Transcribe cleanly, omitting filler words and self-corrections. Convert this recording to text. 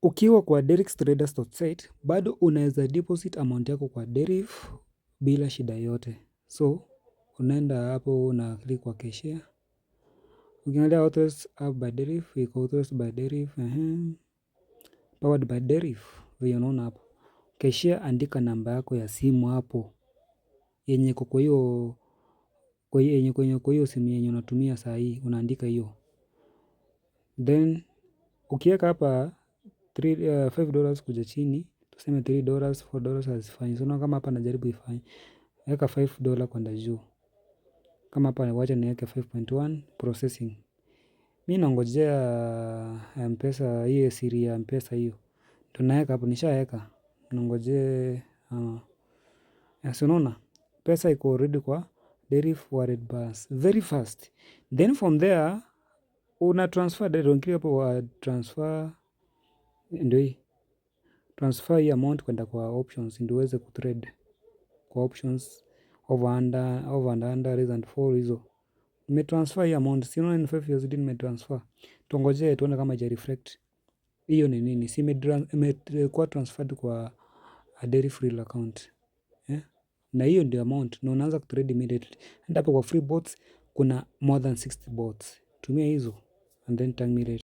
Ukiwa kwa derixtraders.site bado unaweza deposit amount yako kwa Derif bila shida yote. So unaenda hapo una click kwa cashier. Ukiangalia authors app by Derif, iko authors by Derif, powered by Derif, vile unaona hapo. Cashier, andika namba yako ya simu hapo. Yenye iko kwa hiyo kwa hiyo simu yenye unatumia saa hii, unaandika hiyo. Then ukiweka hapa $5 kuja chini, tuseme $3, $4 hazifanyi. So kama hapa najaribu ifanye, weka $5 kwenda juu. Kama hapa wacha niweke 5.1 processing. Mimi nangojea M-Pesa, hiyo siri ya M-Pesa hiyo. Tunaweka hapo, nishaweka. Nangojea si unaona? Pesa iko already kwa Derif wallet bus. Very fast. Then from there una transfer direct. Ukiwa hapo transfer ndio hii. Transfer hii amount kwenda kwa options ndio uweze kutrade kwa options over and under raise and fall hizo. Nimetransfer hii amount, si unaona ni 5 USD nimetransfer. Tuongojee tuone kama ija reflect. Hiyo ni nini? Si imekuwa transferred kwa a Derif real account. Na hiyo ndio amount na unaanza kutrade immediately. Enda hapo kwa free bots kuna more than 60 bots. Tumia hizo and then tag me later.